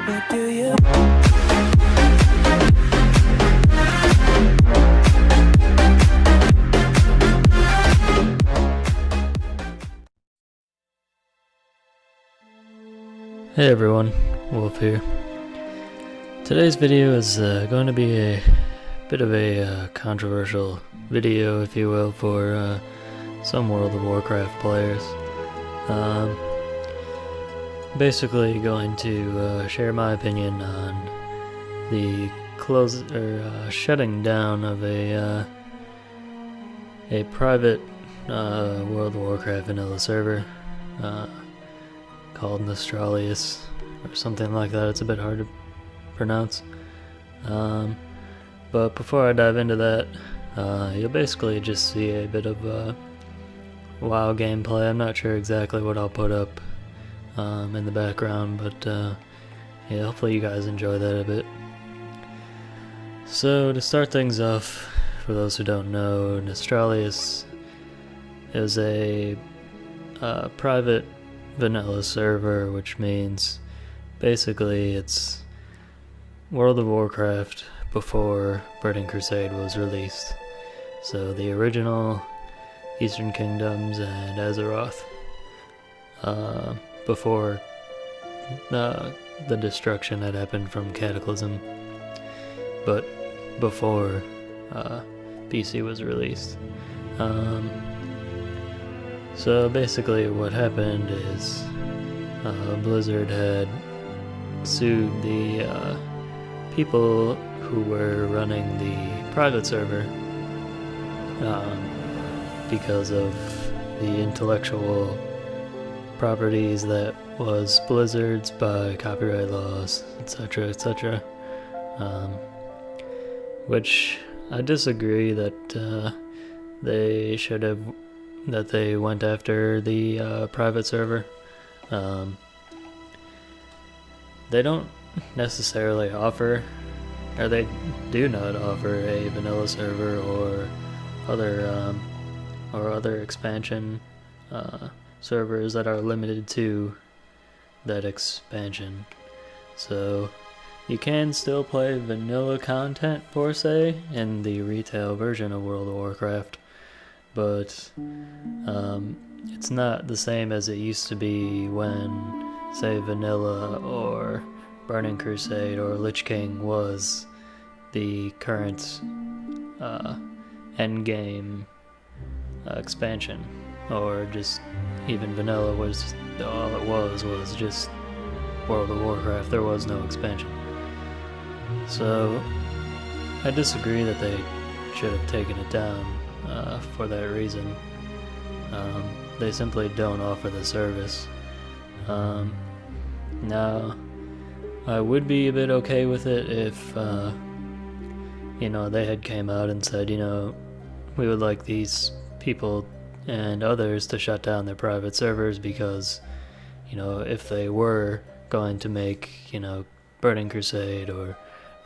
What do you? Hey everyone, Wolf here. Today's video is going to be a bit of a controversial video, if you will, for some World of Warcraft players. Basically going to share my opinion on the shutting down of a private World of Warcraft vanilla server called Nestolrius or something like that. It's a bit hard to pronounce. But before I dive into that, you'll basically just see a bit of WoW gameplay. I'm not sure exactly what I'll put up in the background, but yeah, hopefully you guys enjoy that a bit. So to start things off, for those who don't know, Nestolrius is a private vanilla server, which means basically it's World of Warcraft before Burning Crusade was released. So the original Eastern Kingdoms and Azeroth, before the destruction that happened from Cataclysm, but before PC was released. So basically what happened is Blizzard had sued the people who were running the private server because of the intellectual properties that was Blizzard's by copyright laws, etc., etc. Which I disagree that they should have, that they went after the private server. They don't necessarily offer, or they do not offer, a vanilla server or other expansion servers that are limited to that expansion. So you can still play vanilla content per se in the retail version of World of Warcraft, but it's not the same as it used to be when, say, vanilla or Burning Crusade or Lich King was the current endgame expansion, or just even vanilla was all it was just World of Warcraft. There was no expansion. So I disagree that they should have taken it down for that reason. They simply don't offer the service. Now, I would be a bit okay with it if they had came out and said, we would like these people and others to shut down their private servers because, if they were going to make, Burning Crusade or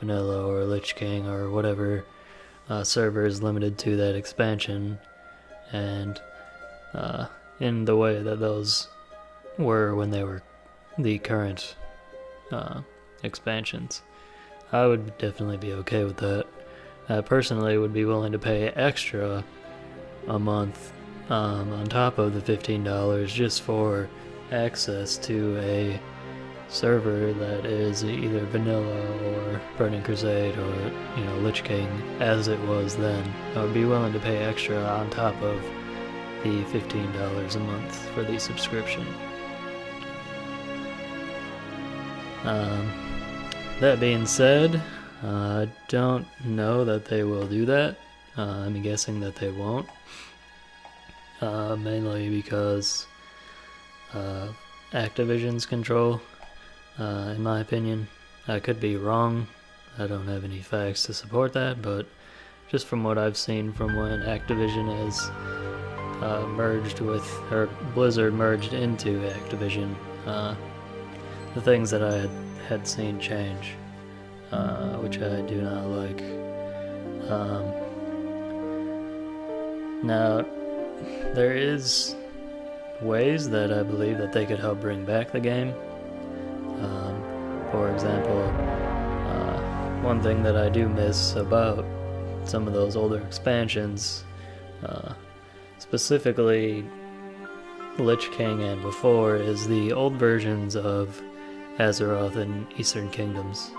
Vanilla or Lich King or whatever servers limited to that expansion, and in the way that those were when they were the current expansions, I would definitely be okay with that. I personally would be willing to pay extra a month on top of the $15 just for access to a server that is either vanilla or Burning Crusade or Lich King as it was then. I would be willing to pay extra on top of the $15 a month for the subscription. That being said, I don't know that they will do that. I'm guessing that they won't. Mainly because Activision's control, in my opinion. I could be wrong. I don't have any facts to support that, but just from what I've seen from when Activision has merged with, or Blizzard merged into Activision, the things that I had seen change, which I do not like. Now, there is ways that I believe that they could help bring back the game. For example, one thing that I do miss about some of those older expansions, specifically Lich King and before, is the old versions of Azeroth and Eastern Kingdoms.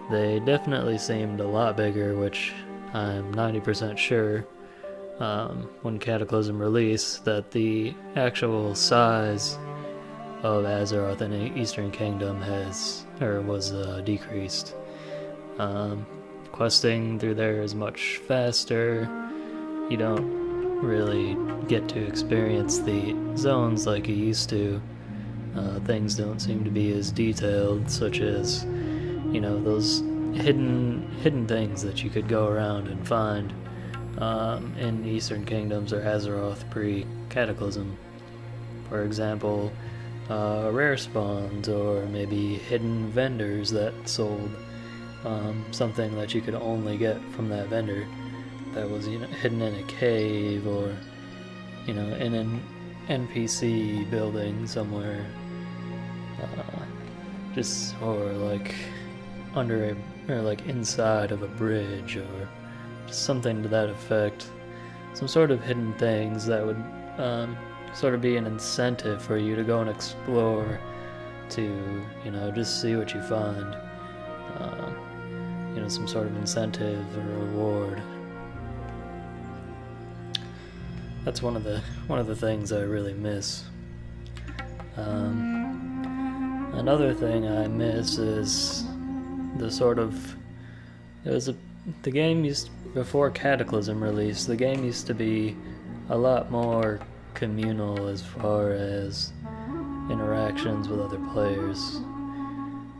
They definitely seemed a lot bigger, which I'm 90% sure when Cataclysm released that the actual size of Azeroth and Eastern Kingdom was decreased. Questing through there is much faster. You don't really get to experience the zones like you used to. Things don't seem to be as detailed, such as, those hidden things that you could go around and find in Eastern Kingdoms or Azeroth pre-Cataclysm. For example, rare spawns, or maybe hidden vendors that sold something that you could only get from that vendor that was hidden in a cave, or in an NPC building somewhere, or like under or like inside of a bridge, or just something to that effect. Some sort of hidden things that would sort of be an incentive for you to go and explore, to just see what you find. Some sort of incentive or reward. That's one of the things I really miss. Another thing I miss is the game before Cataclysm release, the game used to be a lot more communal as far as interactions with other players.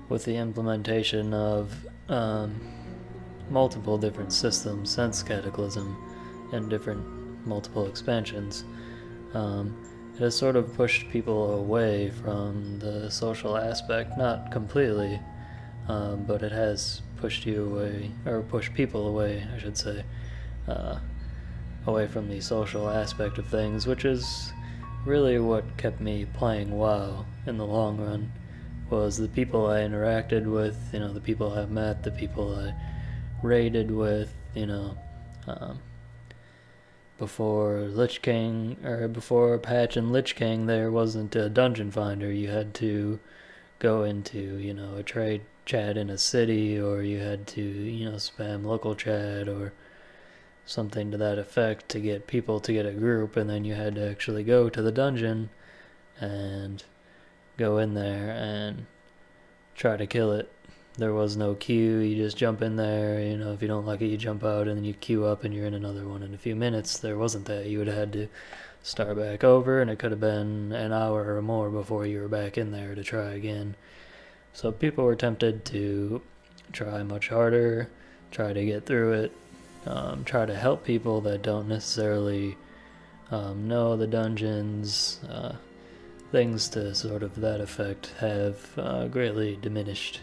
With the implementation of multiple different systems since Cataclysm and multiple expansions, it has sort of pushed people away from the social aspect. Not completely, but it has pushed people away, I should say, away from the social aspect of things, which is really what kept me playing WoW in the long run, was the people I interacted with, the people I met, the people I raided with, before Lich King, or before patch in Lich King, there wasn't a dungeon finder. You had to go into, a trade chat in a city, or you had to, spam local chat or something to that effect to get people to get a group, and then you had to actually go to the dungeon and go in there and try to kill it. There was no queue. You just jump in there, if you don't like it, you jump out, and then you queue up and you're in another one in a few minutes. There wasn't that. You would have had to start back over, and it could have been an hour or more before you were back in there to try again. So people were tempted to try much harder, try to get through it, try to help people that don't necessarily know the dungeons. Things to sort of that effect have greatly diminished.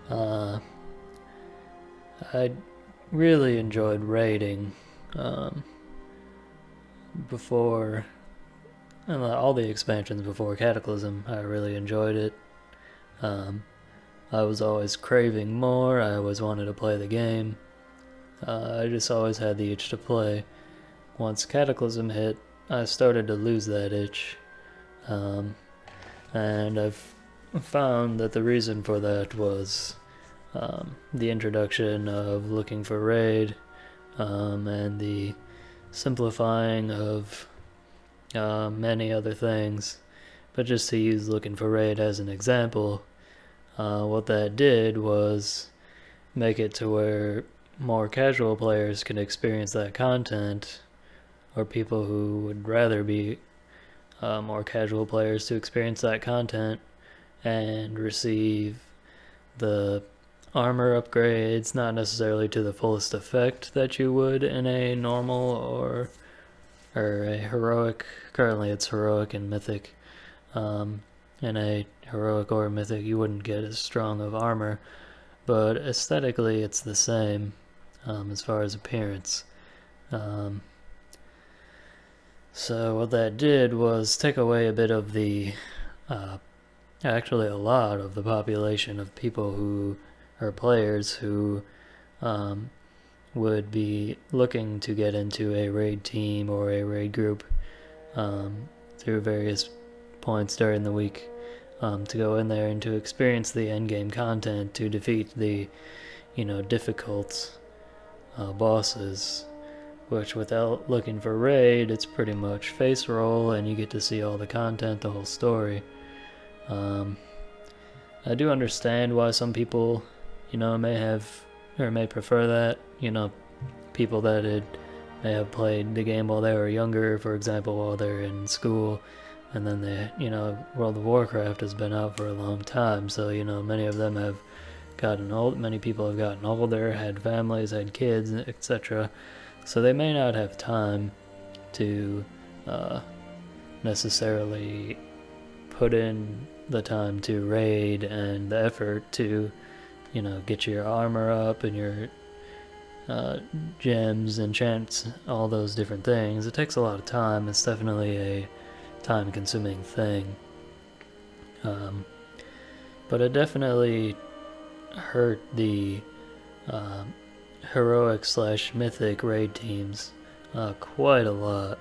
I really enjoyed raiding before all the expansions before Cataclysm. I really enjoyed it. I was always craving more. I always wanted to play the game. I just always had the itch to play. Once Cataclysm hit, I started to lose that itch. And I've found that the reason for that was the introduction of looking for raid, and the simplifying of many other things. But just to use looking for raid as an example, what that did was make it to where more casual players can experience that content, or people who would rather be more casual players to experience that content and receive the armor upgrades, not necessarily to the fullest effect that you would in a normal or a heroic. Currently it's heroic and mythic. In a heroic or mythic you wouldn't get as strong of armor, but aesthetically it's the same as far as appearance. So what that did was take away a bit of the actually a lot of the population of people who are players who would be looking to get into a raid team or a raid group through various points during the week, to go in there and to experience the endgame content, to defeat the difficult bosses, which without looking for raid, it's pretty much face roll and you get to see all the content, the whole story. I do understand why some people may prefer that. People that may have played the game while they were younger, for example, while they're in school, and then World of Warcraft has been out for a long time, so many of them have gotten old. Many people have gotten older, had families, had kids, etc. So they may not have time to necessarily put in the time to raid and the effort to get your armor up and your gems, enchants, all those different things. It takes a lot of time. It's definitely a time-consuming thing. But it definitely hurt the heroic/mythic raid teams quite a lot.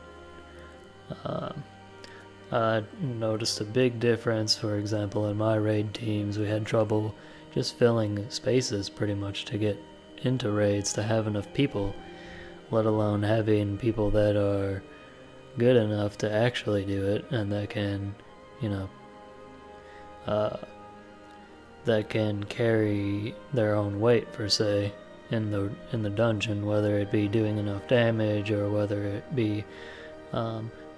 I noticed a big difference, for example, in my raid teams. We had trouble just filling spaces pretty much to get into raids, to have enough people, let alone having people that are good enough to actually do it and that can carry their own weight, per se, in the dungeon, whether it be doing enough damage or whether it be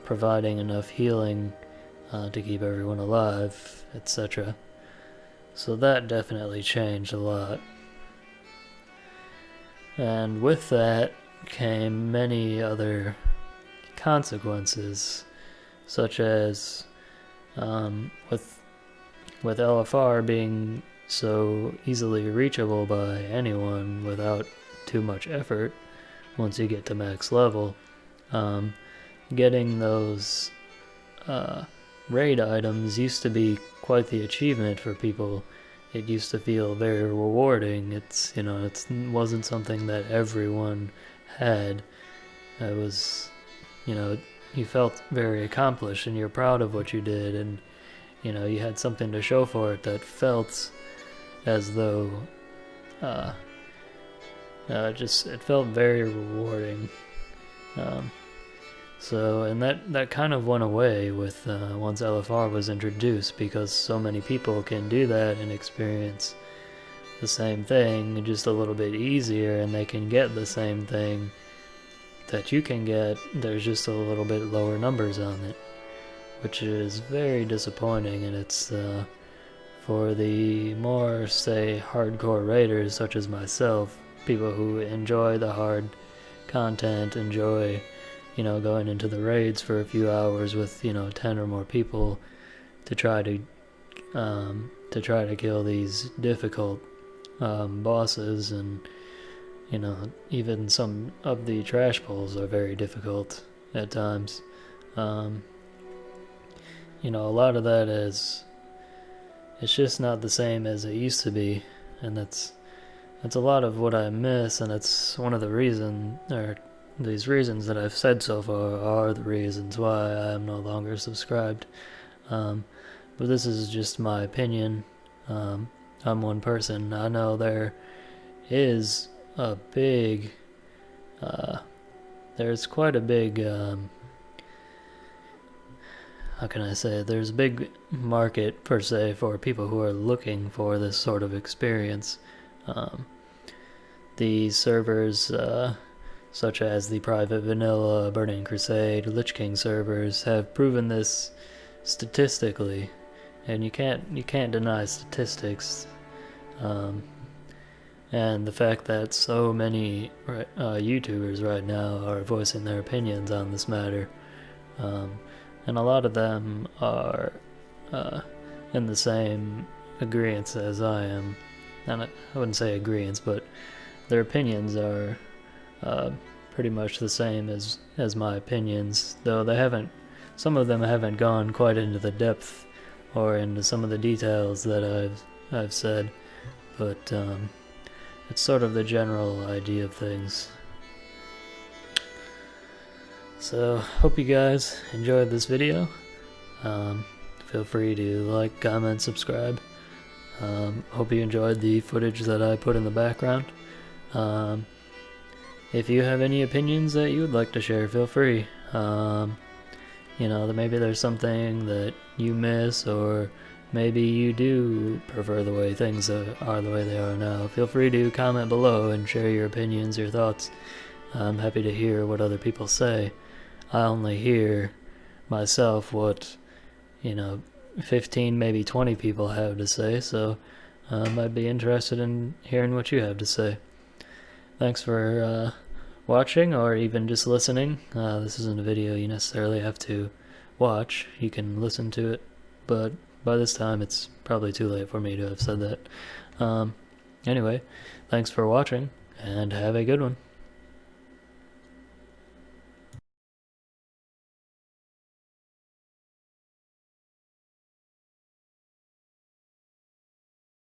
providing enough healing to keep everyone alive, etc. So that definitely changed a lot. And with that came many other consequences, such as with LFR being so easily reachable by anyone without too much effort once you get to max level, getting those raid items used to be quite the achievement for people. It used to feel very rewarding. It wasn't something that everyone had. It was, you felt very accomplished and you're proud of what you did, and you had something to show for it that felt as though it felt very rewarding. And that kind of went away with once LFR was introduced, because so many people can do that and experience the same thing just a little bit easier, and they can get the same thing that you can get. There's just a little bit lower numbers on it, which is very disappointing, and it's for the more, say, hardcore raiders such as myself, people who enjoy the hard content, enjoy going into the raids for a few hours with 10 or more people to try to kill these difficult bosses, and even some of the trash pulls are very difficult at times. A lot of that it's just not the same as it used to be, and that's a lot of what I miss, and it's one of the these reasons that I've said so far are the reasons why I am no longer subscribed. But this is just my opinion. I'm one person. I know there is a big, there's quite a big, how can I say it? There's a big market, per se, for people who are looking for this sort of experience. These servers, such as the private vanilla, Burning Crusade, Lich King servers, have proven this statistically, and you can't deny statistics. And the fact that so many YouTubers right now are voicing their opinions on this matter, and a lot of them are in the same agreeance as I am. And I wouldn't say agreeance, but their opinions are pretty much the same as my opinions, though some of them haven't gone quite into the depth or into some of the details that I've said, but it's sort of the general idea of things. So, hope you guys enjoyed this video. Feel free to like, comment, subscribe. Hope you enjoyed the footage that I put in the background. If you have any opinions that you would like to share, feel free. You know, maybe there's something that you miss, or maybe you do prefer the way things are the way they are now. Feel free to comment below and share your opinions, your thoughts. I'm happy to hear what other people say. I only hear myself what, 15, maybe 20 people have to say, so I'd be interested in hearing what you have to say. Thanks for watching, or even just listening. This isn't a video you necessarily have to watch. You can listen to it, but by this time it's probably too late for me to have said that. Anyway, thanks for watching, and have a good one.